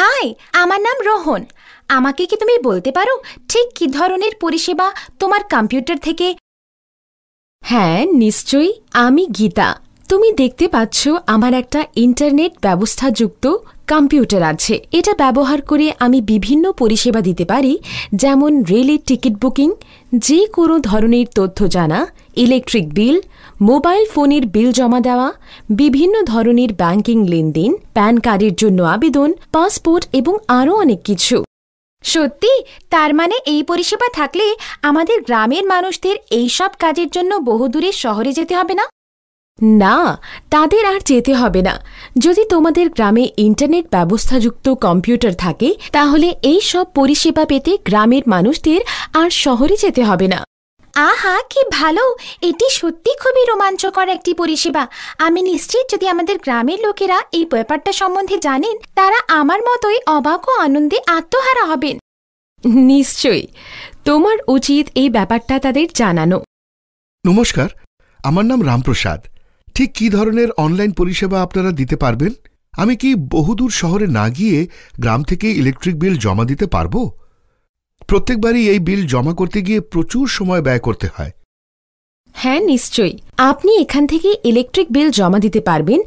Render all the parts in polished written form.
High, আমার নাম রোহন। আমাকে কি তুমি বলতে পারো ঠিক কি ধরনের পরিষেবা তোমার কম্পিউটার থেকে? হ্যাঁ, নিশ্চয়ই। আমি গীতা। তুমি দেখতে পাচ্ছ আমার একটা ইন্টারনেট ব্যবস্থাযুক্ত কম্পিউটার আছে। এটা ব্যবহার করে আমি বিভিন্ন পরিষেবা দিতে পারি, যেমন রেলের টিকিট বুকিং, যে কোনো ধরনের তথ্য জানা, ইলেকট্রিক বিল, মোবাইল ফোনের বিল জমা দেওয়া, বিভিন্ন ধরনের ব্যাংকিং লেনদেন, প্যান কার্ডের জন্য আবেদন, পাসপোর্ট এবং আরও অনেক কিছু। সত্যি? তার মানে এই পরিষেবা থাকলে আমাদের গ্রামের মানুষদের এই সব কাজের জন্য বহুদূরের শহরে যেতে হবে না? না, তাদের আর যেতে হবে না। যদি তোমাদের গ্রামে ইন্টারনেট ব্যবস্থাযুক্ত কম্পিউটার থাকে, তাহলে এই সব পরিষেবা পেতে গ্রামের মানুষদের আর শহরে যেতে হবে না। আহা, কি ভালো! এটি সত্যি খুবই রোমাঞ্চকর একটি পরিষেবা। আমি নিশ্চিত যদি আমাদের গ্রামের লোকেরা এই ব্যাপারটা সম্বন্ধে জানেন, তারা আমার মতোই অবাক ও আনন্দে আত্মহারা হবেন। নিশ্চয়ই, তোমার উচিত এই ব্যাপারটা তাদের জানানো। নমস্কার, আমার নাম রামপ্রসাদ। ঠিক কী ধরনের অনলাইন পরিষেবা আপনারা দিতে পারবেন? আমি কি বহুদূর শহরে না গিয়ে গ্রাম থেকে ইলেকট্রিক বিল জমা দিতে পারব? প্রত্যেকবারই এই বিল জমা করতে গিয়ে প্রচুর সময় ব্যয় করতে হয়। হ্যাঁ, নিশ্চয়ই। আপনি এখান থেকে ইলেকট্রিক বিল জমা দিতে পারবেন।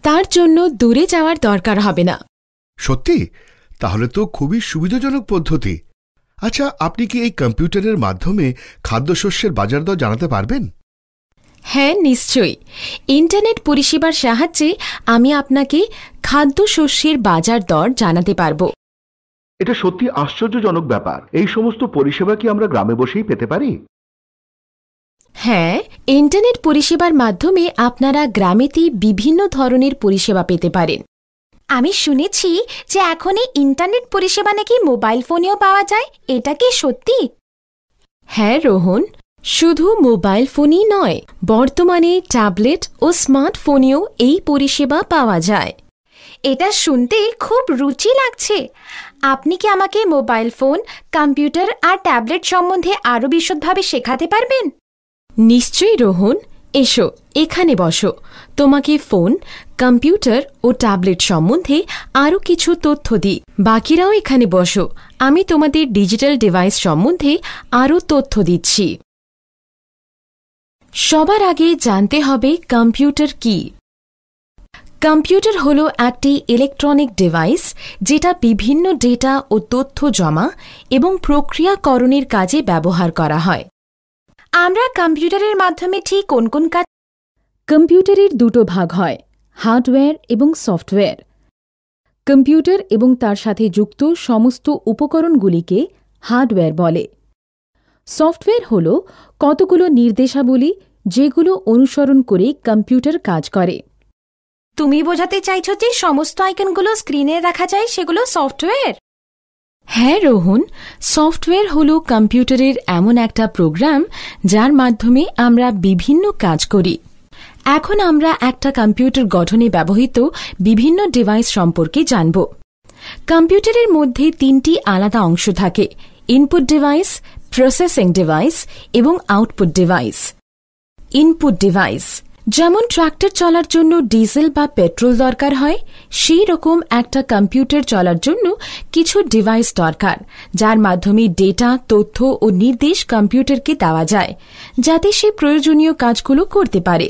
তার জন্য দূরে যাওয়ার দরকার হবে না। সত্যি? তাহলে তো খুবই সুবিধাজনক পদ্ধতি। আচ্ছা, আপনি কি এই কম্পিউটারের মাধ্যমে খাদ্যশস্যের বাজার দর জানাতে পারবেন? হ্যাঁ, নিশ্চয়ই। ইন্টারনেট পরিষেবার সাহায্যে আমি আপনাকে খাদ্যশস্যের বাজার দর জানাতে পারব। এটা সত্যি আশ্চর্যজনক ব্যাপার। এই সমস্ত পরিষেবা কি আমরা গ্রামে বসেই পেতে পারি? হ্যাঁ, ইন্টারনেট পরিষেবার মাধ্যমে আপনারা গ্রামেতেই বিভিন্ন ধরনের পরিষেবা পেতে পারেন। আমি শুনেছি যে এখন এই ইন্টারনেট পরিষেবা নাকি মোবাইল ফোনেও পাওয়া যায়। এটা কি সত্যি? হ্যাঁ রোহন, শুধু মোবাইল ফোনই নয়, বর্তমানে ট্যাবলেট ও স্মার্টফোনেও এই পরিষেবা পাওয়া যায়। এটা শুনতে খুব রুচি লাগছে। আপনি কি আমাকে মোবাইল ফোন, কম্পিউটার আর ট্যাবলেট সম্বন্ধে আরও বিশদভাবে শেখাতে পারবেন? নিশ্চয়ই রোহন, এসো এখানে বসো। তোমাকে ফোন, কম্পিউটার ও ট্যাবলেট সম্বন্ধে আরও কিছু তথ্য দিই। বাকিরাও এখানে বসো, আমি তোমাদের ডিজিটাল ডিভাইস সম্বন্ধে আরও তথ্য দিচ্ছি। সবার আগে জানতে হবে কম্পিউটার কি। কম্পিউটার হল একটি ইলেকট্রনিক ডিভাইস যেটা বিভিন্ন ডেটা ও তথ্য জমা এবং প্রক্রিয়াকরণের কাজে ব্যবহার করা হয়। আমরা কম্পিউটারের মাধ্যমে ঠিক কোন কোন কাজ? কম্পিউটারের দুটো ভাগ হয়, হার্ডওয়্যার এবং সফটওয়্যার। কম্পিউটার এবং তার সাথে যুক্ত সমস্ত উপকরণগুলিকে হার্ডওয়্যার বলে। সফটওয়্যার হল কতগুলো নির্দেশাবলী যেগুলো অনুসরণ করে কম্পিউটার কাজ করে। তুমি বোঝাতে চাইছো যে সমস্ত আইকনগুলো স্ক্রিনে দেখা যায় সেগুলো সফটওয়্যার? হ্যাঁ রোহন, সফটওয়্যার হল কম্পিউটারের এমন একটা প্রোগ্রাম যার মাধ্যমে আমরা বিভিন্ন কাজ করি। এখন আমরা একটা কম্পিউটার গঠনে ব্যবহৃত বিভিন্ন ডিভাইস সম্পর্কে জানব। কম্পিউটারের মধ্যে তিনটি আলাদা অংশ থাকে: ইনপুট ডিভাইস, প্রসেসিং ডিভাইস এবং আউটপুট ডিভাইস। ইনপুট ডিভাইস যেমন ট্রাক্টর চলার জন্য ডিজেল বা পেট্রোল দরকার হয়, সেই রকম একটা কম্পিউটার চলার জন্য কিছু ডিভাইস দরকার, যার মাধ্যমে ডেটা, তথ্য ও নির্দেশ কম্পিউটারকে দেওয়া যায়, যাতে সে প্রয়োজনীয় কাজগুলো করতে পারে।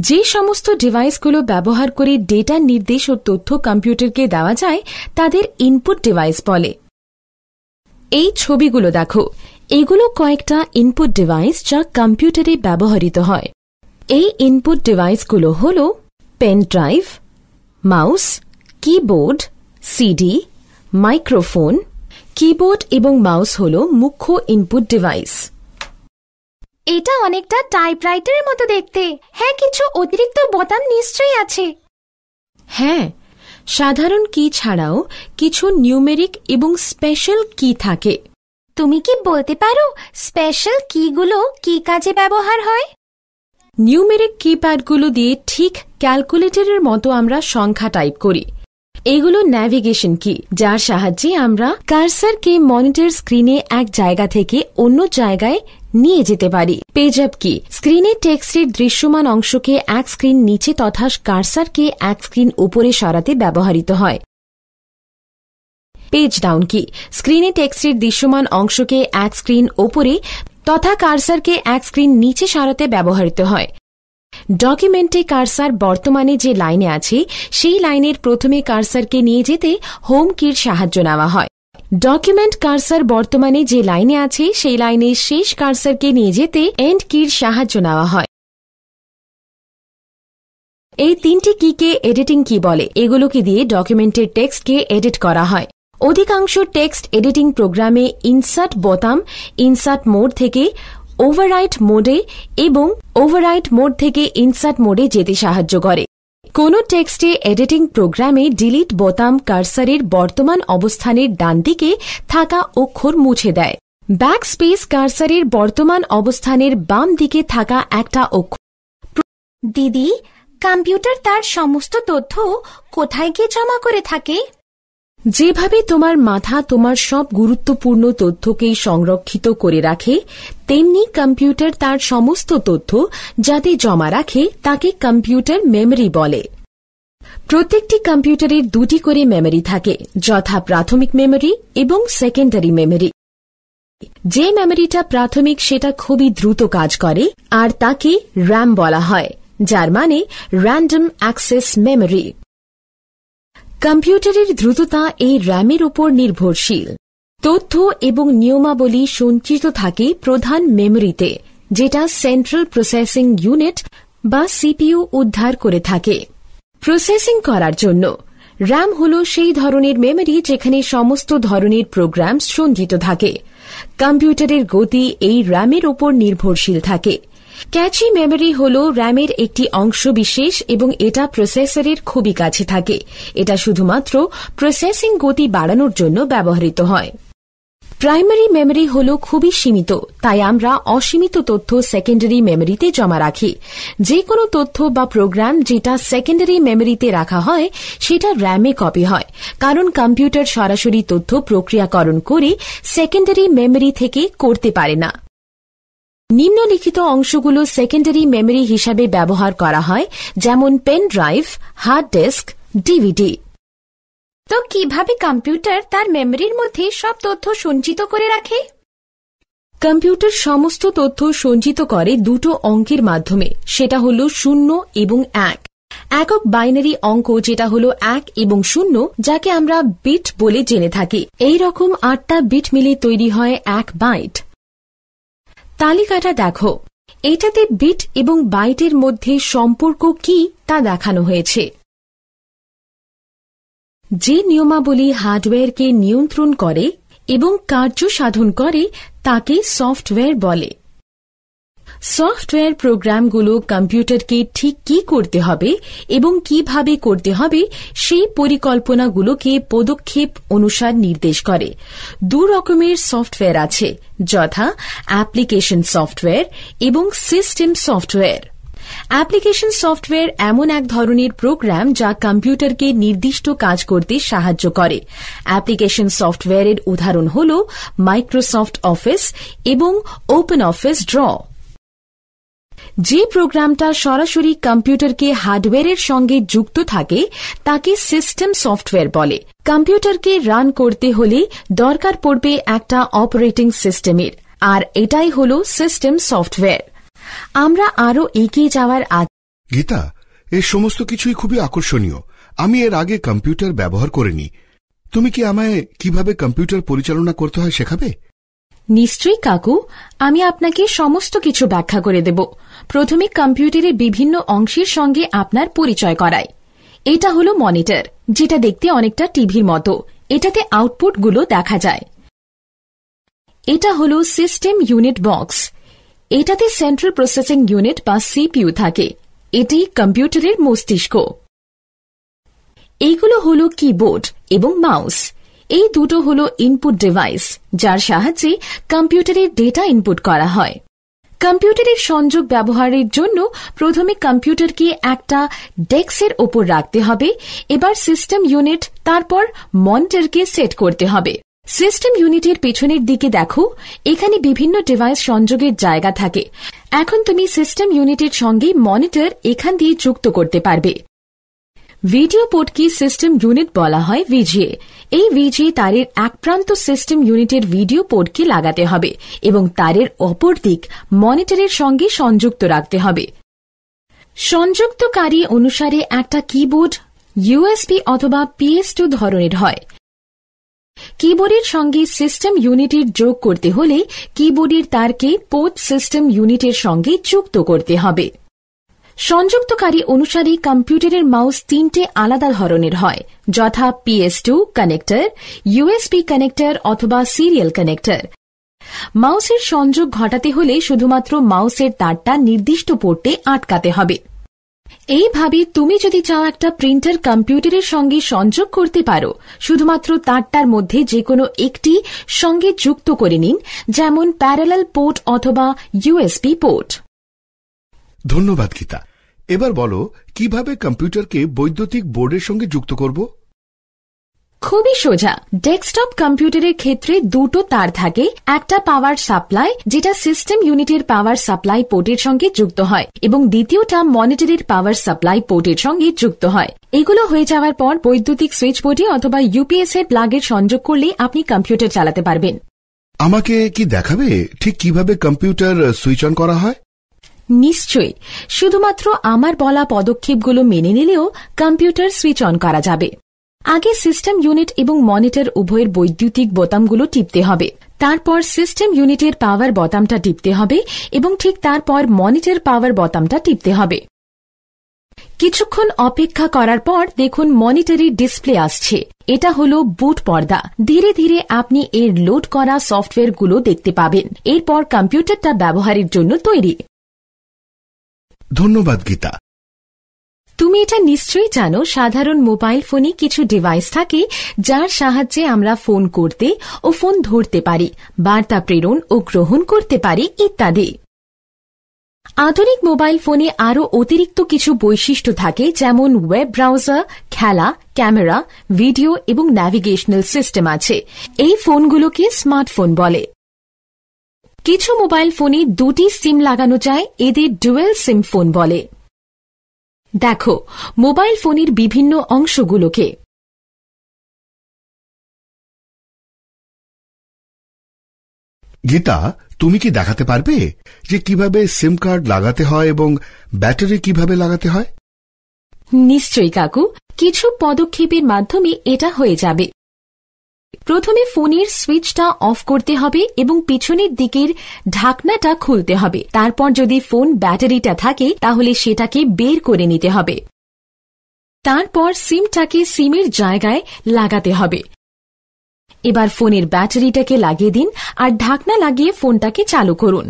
যে সমস্ত ডিভাইসগুলো ব্যবহার করে ডেটা, নির্দেশ ও তথ্য কম্পিউটারকে দেওয়া যায় তাদের ইনপুট ডিভাইস বলে। এই ছবিগুলো দেখো, এগুলো কয়েকটা ইনপুট ডিভাইস যা কম্পিউটারে ব্যবহৃত হয়। এই ইনপুট ডিভাইসগুলো হল pen drive, mouse, keyboard, CD, microphone. Keyboard এবং মাউস হল মুখ্য ইনপুট ডিভাইস। এটা অনেকটা টাইপরাইটারের মতো দেখতে। হ্যাঁ, কিছু অতিরিক্ত বোতাম নিশ্চয়ই আছে। হ্যাঁ, সাধারণ কি ছাড়াও কিছু নিউমেরিক এবং স্পেশাল কি থাকে। তুমি কি বলতে পারো স্পেশাল কিগুলো কি কাজে ব্যবহার হয়? নিউমেরিক কিপ্যাডগুলো দিয়ে ঠিক ক্যালকুলেটরের মতো আমরা সংখ্যা টাইপ করি। এগুলো ন্যাভিগেশন কি, যার সাহায্যে আমরা কার্সারকে মনিটর স্ক্রিনে এক জায়গা থেকে অন্য জায়গায় নিয়ে যেতে পারি। পেজ আপ কি স্ক্রিনে টেক্সটের দৃশ্যমান অংশকে এক স্ক্রিন নিচে তথা কার্সারকে এক স্ক্রিন উপরে সরাতে ব্যবহৃত হয়। পেজ ডাউন কি স্ক্রিনে টেক্সটের দৃশ্যমান অংশকে এক স্ক্রিন ওপরে তথা কার্সারকে এক স্ক্রিন নিচে সরাতে ব্যবহৃত হয়। ডকুমেন্টে কার্সার বর্তমানে যে লাইনে আছে সেই লাইনের প্রথমে কার্সারকে নিয়ে যেতে হোম কির সাহায্য নেওয়া হয়। ডকুমেন্ট কার্সার বর্তমানে যে লাইনে আছে সেই লাইনের শেষ কার্সারকে নিয়ে যেতে এন্ড কির সাহায্য নেওয়া হয়। এই তিনটি কিকে এডিটিং কি বলে। এগুলোকে দিয়ে ডকুমেন্টের টেক্সটকে এডিট করা হয়। অধিকাংশ টেক্সট এডিটিং প্রোগ্রামে ইনসার্ট বোতাম ইনসার্ট মোড থেকে ওভাররাইট মোডে এবং ওভাররাইট মোড থেকে ইনসার্ট মোডে যেতে সাহায্য করে। কোন টেক্সটে এডিটিং প্রোগ্রামে ডিলিট বোতাম কার্সারের বর্তমান অবস্থানের ডান দিকে থাকা অক্ষর মুছে দেয়। ব্যাক স্পেস কার্সারের বর্তমান অবস্থানের বাম দিকে থাকা একটা অক্ষর। দিদি, কম্পিউটার তার সমস্ত তথ্য কোথায় গিয়ে জমা করে থাকে? যেভাবে তোমার মাথা তোমার সব গুরুত্বপূর্ণ তথ্যকেই সংরক্ষিত করে রাখে, তেমনি কম্পিউটার তার সমস্ত তথ্য যাতে জমা রাখে তাকে কম্পিউটার মেমরি বলে। প্রত্যেকটি কম্পিউটারের দুটি করে মেমরি থাকে, যথা প্রাথমিক মেমরি এবং সেকেন্ডারি মেমরি। যে মেমরিটা প্রাথমিক সেটা খুবই দ্রুত কাজ করে আর তাকে র্যাম বলা হয়, যার মানে র্যান্ডম অ্যাক্সেস মেমরি। কম্পিউটারের দ্রুততা এই র্যামের উপর নির্ভরশীল। তথ্য এবং নিয়মাবলী সঞ্চিত থাকে প্রধান মেমরিতে, যেটা সেন্ট্রাল প্রসেসিং ইউনিট বা সিপিইউ উদ্ধার করে থাকে। প্রসেসিং করার জন্য র্যাম হল সেই ধরনের মেমরি যেখানে সমস্ত ধরনের প্রোগ্রাম সঞ্চিত থাকে। কম্পিউটারের গতি এই র্যামের উপর নির্ভরশীল থাকে। ক্যাচি মেমরি হল র্যামের একটি অংশ বিশেষ এবং এটা প্রসেসরের খুবই কাছে থাকে। এটা শুধুমাত্র প্রসেসিং গতি বাড়ানোর জন্য ব্যবহৃত হয়। প্রাইমারি মেমরি হল খুবই সীমিত, তাই আমরা অসীমিত তথ্য সেকেন্ডারি মেমরিতে জমা রাখি। যে কোনো তথ্য বা প্রোগ্রাম যেটা সেকেন্ডারি মেমরিতে রাখা হয় সেটা র্যামে কপি হয়, কারণ কম্পিউটার সরাসরি তথ্য প্রক্রিয়াকরণ করে সেকেন্ডারি মেমরি থেকে করতে পারে না। নিম্নলিখিত অংশগুলো সেকেন্ডারি মেমরি হিসাবে ব্যবহার করা হয়, যেমন pen drive, hard disk, DVD. তো কিভাবে কম্পিউটার তার মেমরির মধ্যে সব তথ্য সঞ্চিত করে রাখে? কম্পিউটার সমস্ত তথ্য সঞ্চিত করে দুটো অঙ্কের মাধ্যমে, সেটা হল 0 এবং 1। একক বাইনারি অঙ্ক যেটা হল 1 এবং 0, যাকে আমরা বিট বলে জেনে থাকি। এই রকম 8টা বিট মিলে তৈরি হয় 1 বাইট। তালিকাটা দেখো, এটাতে বিট এবং বাইটের মধ্যে সম্পর্ক কি তা দেখানো হয়েছে। যে নিয়মাবলী হার্ডওয়্যারকে নিয়ন্ত্রণ করে এবং কার্য সাধন করে তাকে সফটওয়্যার বলে। সফটওয়্যার প্রোগ্রামগুলো কম্পিউটারকে ঠিক কি করতে হবে এবং কিভাবে করতে হবে সেই পরিকল্পনাগুলোকে পদক্ষেপ অনুসার নির্দেশ করে। দু রকমের সফটওয়্যার আছে, যথা অ্যাপ্লিকেশন সফটওয়্যার এবং সিস্টেম সফটওয়্যার। অ্যাপ্লিকেশন সফটওয়্যার এমন এক ধরনের প্রোগ্রাম যা কম্পিউটারকে নির্দিষ্ট কাজ করতে সাহায্য করে। অ্যাপ্লিকেশন সফটওয়্যারের উদাহরণ হল মাইক্রোসফট অফিস এবং ওপেন অফিস ড্র। যে প্রোগ্রামটা সরাসরি কম্পিউটারকে হার্ডওয়্যারের সঙ্গে যুক্ত থাকে তাকে সিস্টেম সফটওয়্যার বলে। কম্পিউটারকে রান করতে হলে দরকার পড়বে একটা অপারেটিং সিস্টেমের, আর এটাই হল সিস্টেম সফটওয়্যার। আমরা আরও এগিয়ে যাওয়ার আগে গীতা, এই সমস্ত কিছুই খুবই আকর্ষণীয়। আমি এর আগে কম্পিউটার ব্যবহার করিনি। তুমি কি আমায় কিভাবে কম্পিউটার পরিচালনা করতে হয় শেখাবে? নিশ্চয়ই কাকু, আমি আপনাকে সমস্ত কিছু ব্যাখ্যা করে দেব। প্রথমে কম্পিউটারের বিভিন্ন অংশের সঙ্গে আপনার পরিচয় করাই। এটা হলো মনিটর, যেটা দেখতে অনেকটা টিভির মতো। এটাতে আউটপুটগুলো দেখা যায়। এটা হলো সিস্টেম ইউনিট বক্স। এটাতে সেন্ট্রাল প্রসেসিং ইউনিট বা সিপিইউ থাকে। এটি কম্পিউটারের মস্তিষ্ক। এইগুলো হলো কিবোর্ড এবং মাউস। এই দুটো হলো ইনপুট ডিভাইস, যার সাহায্যে কম্পিউটারের ডেটা ইনপুট করা হয়। কম্পিউটারের সংযোগ ব্যবহারের জন্য প্রথমে কম্পিউটারকে একটা ডেস্কের ওপর রাখতে হবে। এবার সিস্টেম ইউনিট, তারপর মনিটরকে সেট করতে হবে। সিস্টেম ইউনিটের পেছনের দিকে দেখো, এখানে বিভিন্ন ডিভাইস সংযোগের জায়গা থাকে। এখন তুমি সিস্টেম ইউনিটের সঙ্গে মনিটর এখান দিয়ে যুক্ত করতে পারবে। ভিডিও পোর্টকে সিস্টেম ইউনিট বলা হয় ভিজিএ। এই ভিজিএ তারের এক প্রান্ত সিস্টেম ইউনিটের ভিডিও পোর্টকে লাগাতে হবে এবং তারের অপর দিক মনিটরের সঙ্গে সংযুক্ত রাখতে হবে। সংযুক্তকারী অনুসারে একটা কিবোর্ড ইউএসবি অথবা PS2 ধরনের হয়। কিবোর্ডের সঙ্গে সিস্টেম ইউনিটের যোগ করতে হলে কিবোর্ডের তারকে পোর্ট সিস্টেম ইউনিটের সঙ্গে যুক্ত করতে হবে। সংযুক্তকারী অনুসারে কম্পিউটারের মাউস তিনটে আলাদা ধরনের হয়, যথা PS2 কানেক্টর, USB কানেক্টর অথবা সিরিয়াল কানেক্টর। মাউসের সংযোগ ঘটাতে হলে শুধুমাত্র মাউসের তারটা নির্দিষ্ট পোর্টে আটকাতে হবে। এইভাবে তুমি যদি চাও একটা প্রিন্টার কম্পিউটারের সঙ্গে সংযোগ করতে পারো, শুধুমাত্র তারটার মধ্যে যে কোনো একটি সঙ্গে যুক্ত করে নিন, যেমন প্যারালাল পোর্ট অথবা USB পোর্ট। ধন্যবাদ গীতা। এবার বলো কিভাবে কম্পিউটারকে বৈদ্যুতিক বোর্ডের সঙ্গে যুক্ত করব। খুবই সোজা। ডেস্কটপ কম্পিউটারের ক্ষেত্রে দুটো তার থাকে, একটা পাওয়ার সাপ্লাই যেটা সিস্টেম ইউনিটের পাওয়ার সাপ্লাই পোর্টের সঙ্গে যুক্ত হয় এবং দ্বিতীয়টা মনিটরের পাওয়ার সাপ্লাই পোর্টের সঙ্গে যুক্ত হয়। এগুলো হয়ে যাওয়ার পর বৈদ্যুতিক সুইচ বোর্ডে অথবা UPS এর প্লাগের সংযোগ করলে আপনি কম্পিউটার চালাতে পারবেন। আমাকে কি দেখাবে ঠিক কিভাবে কম্পিউটার সুইচ অন করা হয়? নিশ্চয়ই। শুধুমাত্র আমার বলা পদক্ষেপগুলো মেনে নিলেও কম্পিউটার সুইচ অন করা যাবে। আগে সিস্টেম ইউনিট এবং মনিটর উভয়ের বৈদ্যুতিক বোতামগুলো টিপতে হবে। তারপর সিস্টেম ইউনিটের পাওয়ার বোতামটা টিপতে হবে এবং ঠিক তারপর মনিটর পাওয়ার বোতামটা টিপতে হবে। কিছুক্ষণ অপেক্ষা করার পর দেখুন মনিটরের ডিসপ্লে আসছে। এটা হলো বুট পর্দা। ধীরে ধীরে আপনি এর লোড করা সফটওয়্যারগুলো দেখতে পাবেন। এরপর কম্পিউটারটা ব্যবহারের জন্য তৈরি। ধন্যবাদ গীতা। তুমি এটা নিশ্চয়ই জানো, সাধারণ মোবাইল ফোনে কিছু ডিভাইস থাকে যার সাহায্যে আমরা ফোন করতে ও ফোন ধরতে পারি, বার্তা প্রেরণ ও গ্রহণ করতে পারি ইত্যাদি। আধুনিক মোবাইল ফোনে আরও অতিরিক্ত কিছু বৈশিষ্ট্য থাকে, যেমন ওয়েব ব্রাউজার, খেলা, ক্যামেরা, ভিডিও এবং ন্যাভিগেশনাল সিস্টেম আছে। এই ফোনগুলোকে স্মার্টফোন বলে। কিছু মোবাইল ফোনে দুটি সিম লাগানো যায়, এদের ডুয়েল সিম ফোন বলে। দেখো মোবাইল ফোনের বিভিন্ন অংশগুলোকে। গীতা, তুমি কি দেখাতে পারবে যে কিভাবে সিম কার্ড লাগাতে হয় এবং ব্যাটারি কিভাবে লাগাতে হয়? নিশ্চয়ই কাকু, কিছু পদক্ষেপের মাধ্যমে এটা হয়ে যাবে। প্রথমে ফোনের সুইচটা অফ করতে হবে এবং পিছনের দিকের ঢাকনাটা খুলতে হবে। তারপর যদি ফোন ব্যাটারিটা থাকে তাহলে সেটাকে বের করে নিতে হবে। তারপর সিমটাকে সিমের জায়গায় লাগাতে হবে। এবার ফোনের ব্যাটারিটাকে লাগিয়ে দিন আর ঢাকনা লাগিয়ে ফোনটাকে চালু করুন।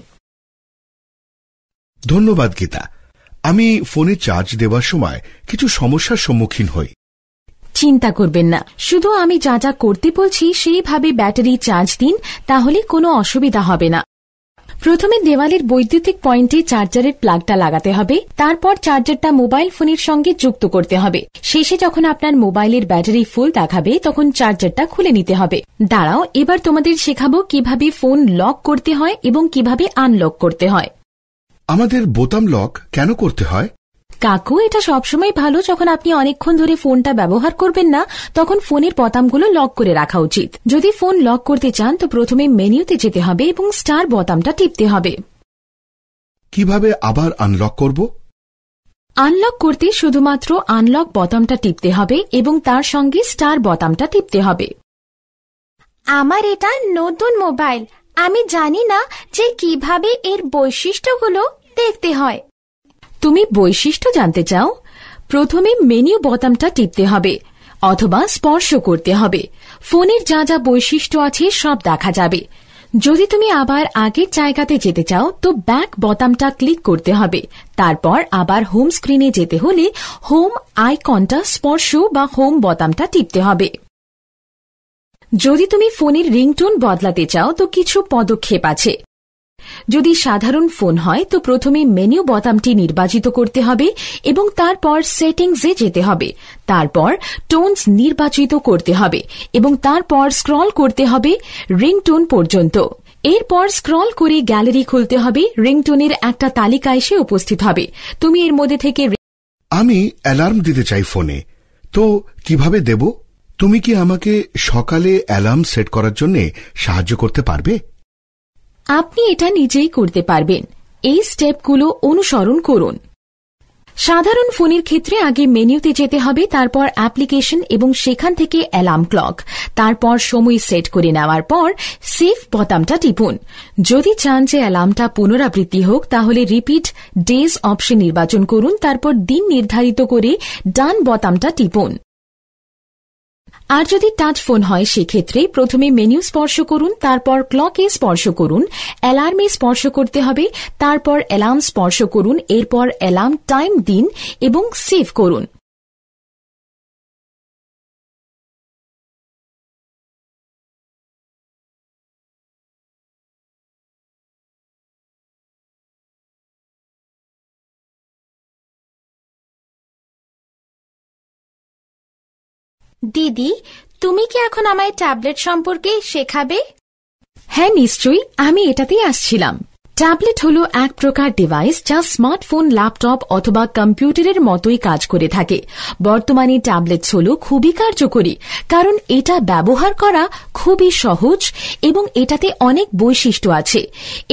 ধন্যবাদ গীতা। আমি ফোনে চার্জ দেওয়ার সময় কিছু সমস্যার সম্মুখীন হই। চিন্তা করবেন না, শুধু আমি যা যা করতে বলছি সেইভাবে ব্যাটারি চার্জ দিন, তাহলে কোনো অসুবিধা হবে না। প্রথমে দেওয়ালের বৈদ্যুতিক পয়েন্টে চার্জারের প্লাগটা লাগাতে হবে। তারপর চার্জারটা মোবাইল ফোনের সঙ্গে যুক্ত করতে হবে। শেষে যখন আপনার মোবাইলের ব্যাটারি ফুল দেখাবে তখন চার্জারটা খুলে নিতে হবে। দাঁড়াও, এবার তোমাদের শেখাবো কিভাবে ফোন লক করতে হয় এবং কিভাবে আনলক করতে হয়। আমাদের বোতাম লক কেন করতে হয়? কাকু, এটা সবসময় ভালো যখন আপনি অনেকক্ষণ ধরে ফোনটা ব্যবহার করবেন না, তখন ফোনের বোতামগুলো লক করে রাখা উচিত। যদি ফোন লক করতে চান তো প্রথমে মেনুতে যেতে হবে এবং স্টার বোতামটা টিপতে হবে। কিভাবে আবার আনলক করব? আনলক করতে শুধুমাত্র আনলক বোতামটা টিপতে হবে এবং তার সঙ্গে স্টার বোতামটা টিপতে হবে। আমার এটা নতুন মোবাইল, আমি জানি না যে কিভাবে এর বৈশিষ্ট্যগুলো দেখতে হয়। তুমি বৈশিষ্ট্য জানতে চাও? প্রথমে মেনু বোতামটা টিপতে হবে অথবা স্পর্শ করতে হবে। ফোনের যা যা বৈশিষ্ট্য আছে সব দেখা যাবে। যদি তুমি আবার আগের জায়গাতে যেতে চাও তো ব্যাক বোতামটা ক্লিক করতে হবে। তারপর আবার হোম স্ক্রিনে যেতে হলে হোম আইকনটা স্পর্শ বা হোম বোতামটা টিপতে হবে। যদি তুমি ফোনের রিংটোন বদলাতে চাও তো কিছু পদক্ষেপ আছে। যদি সাধারণ ফোন হয় তো প্রথমে মেনু বোতামটি নির্বাচিত করতে হবে এবং তারপর সেটিংসে যেতে হবে। তারপর টোনস নির্বাচিত করতে হবে এবং তারপর স্ক্রল করতে হবে রিংটোন পর্যন্ত। এরপর স্ক্রল করে গ্যালারি খুলতে হবে। রিংটোনের একটা তালিকা এসে উপস্থিত হবে। তুমি এর মধ্যে থেকে আমি অ্যালার্ম দিতে চাই ফোনে, তো কিভাবে দেব? তুমি কি আমাকে সকালে অ্যালার্ম সেট করার জন্য সাহায্য করতে পারবে? আপনি এটা নিজেই করতে পারবেন। এই স্টেপগুলো অনুসরণ করুন। সাধারণ ফোনের ক্ষেত্রে আগে মেনুতে যেতে হবে, তারপর অ্যাপ্লিকেশন এবং সেখান থেকে অ্যালার্ম ক্লক, তারপর সময় সেট করে নেওয়ার পর সেভ বোতামটা টিপুন। যদি চান যে অ্যালার্মটা পুনরাবৃত্তি হোক তাহলে রিপিট ডেজ অপশন নির্বাচন করুন, তারপর দিন নির্ধারিত করে ডান বোতামটা টিপুন। আর যদি টাচ ফোন হয় সেক্ষেত্রে প্রথমে মেনু স্পর্শ করুন, তারপর ক্লকে স্পর্শ করুন, অ্যালার্মে স্পর্শ করতে হবে, তারপর অ্যালার্ম স্পর্শ করুন, এরপর অ্যালার্ম টাইম দিন এবং সেভ করুন। দিদি, তুমি কি এখন আমায় ট্যাবলেট সম্পর্কে শেখাবে? হ্যাঁ, নিশ্চয়ই, আমি এটাতেই আসছিলাম। ট্যাবলেট হলো এক প্রকার ডিভাইস যা স্মার্টফোন, ল্যাপটপ অথবা কম্পিউটারের মতোই কাজ করে থাকে। বর্তমানে ট্যাবলেটস হলো খুবই কার্যকরী, কারণ এটা ব্যবহার করা খুবই সহজ এবং এটাতে অনেক বৈশিষ্ট্য আছে।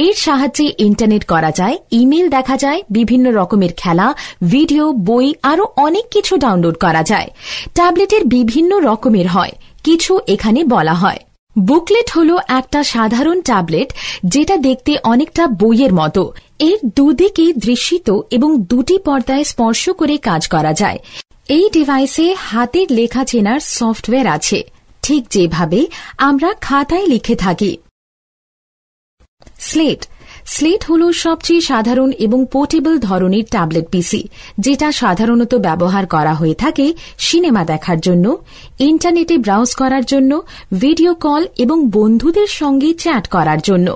এর সাহায্যে ইন্টারনেট করা যায়, ইমেল দেখা যায়, বিভিন্ন রকমের খেলা, ভিডিও, বই আরও অনেক কিছু ডাউনলোড করা যায়। ট্যাবলেটের বিভিন্ন রকমের হয়, কিছু এখানে বলা হয়। বুকলেট হলো একটা সাধারণ ট্যাবলেট যেটা দেখতে অনেকটা বইয়ের মতো। এর দুদিকে দৃশ্যিত এবং দুটি পর্দায় স্পর্শ করে কাজ করা যায়। এই ডিভাইসে হাতের লেখা চেনার সফটওয়্যার আছে, ঠিক যেভাবে আমরা খাতায় লিখে থাকি। স্লেট হল সবচেয়ে সাধারণ এবং পোর্টেবল ধরনের ট্যাবলেট পিসি, যেটা সাধারণত ব্যবহার করা হয়ে থাকে সিনেমা দেখার জন্য, ইন্টারনেটে ব্রাউজ করার জন্য, ভিডিও কল এবং বন্ধুদের সঙ্গে চ্যাট করার জন্য।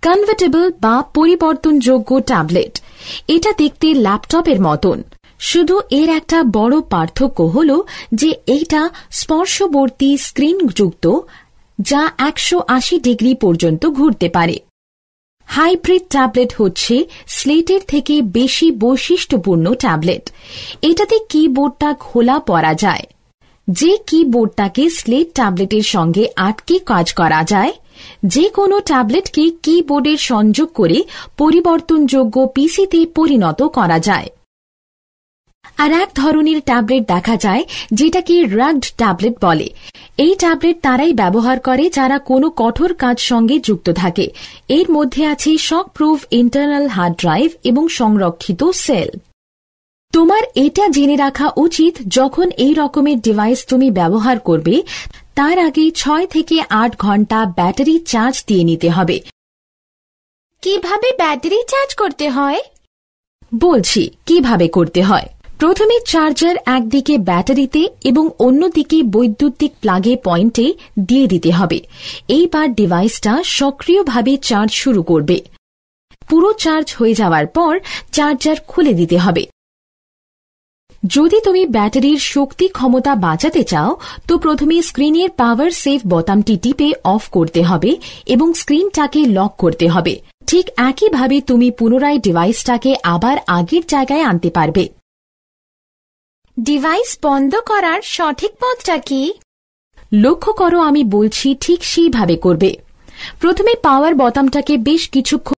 কনভার্টেবল বা পরিবর্তনযোগ্য ট্যাবলেট, এটা দেখতে ল্যাপটপের মতন, শুধু এর একটা বড় পার্থক্য হল যে এইটা স্পর্শবর্তী স্ক্রিন যুক্ত, যা 180 ডিগ্রি পর্যন্ত ঘুরতে পারে। হাইব্রিড ট্যাবলেট হচ্ছে স্লেটের থেকে বেশি বৈশিষ্ট্যপূর্ণ ট্যাবলেট। এটাতে কিবোর্ডটা খোলা পড়া যায়, যে কিবোর্ডটাকে স্লেট ট্যাবলেটের সঙ্গে আটকে কাজ করা যায়। যে কোনো ট্যাবলেটকে কিবোর্ডের সংযোগ করে পরিবর্তনযোগ্য পিসিতে পরিণত করা যায়। আর এক ধরনের ট্যাবলেট দেখা যায় যেটাকে রাগড ট্যাবলেট বলে। এই ট্যাবলেট তারাই ব্যবহার করে যারা কোনো কঠোর কাজ সঙ্গে যুক্ত থাকে। এর মধ্যে আছে শক প্রুফ ইন্টারনাল হার্ড ড্রাইভ এবং সংরক্ষিত সেল। তোমার এটা জেনে রাখা উচিত, যখন এই রকমের ডিভাইস তুমি ব্যবহার করবে তার আগে 6 থেকে 8 ঘন্টা ব্যাটারি চার্জ দিয়ে নিতে হবে। কিভাবে ব্যাটারি চার্জ করতে হয়? বলছি কিভাবে করতে হয়। প্রথমে চার্জার একদিকে ব্যাটারিতে এবং অন্যদিকে বৈদ্যুতিক প্লাগে পয়েন্টে দিয়ে দিতে হবে। এইবার ডিভাইসটা সক্রিয়ভাবে চার্জ শুরু করবে। পুরো চার্জ হয়ে যাওয়ার পর চার্জার খুলে দিতে হবে। যদি তুমি ব্যাটারির শক্তি ক্ষমতা বাঁচাতে চাও তো প্রথমে স্ক্রিনের পাওয়ার সেভ বোতামটি টিপে অফ করতে হবে এবং স্ক্রিনটাকে লক করতে হবে। ঠিক একইভাবে তুমি পুনরায় ডিভাইসটাকে আবার আগের জায়গায় আনতে পারবে। ডিভাইস বন্ধ করার সঠিক পথটা কি? লক্ষ্য করো, আমি বলছি ঠিক সেইভাবে করবে। প্রথমে পাওয়ার বোতামটাকে বেশ কিছুক্ষণ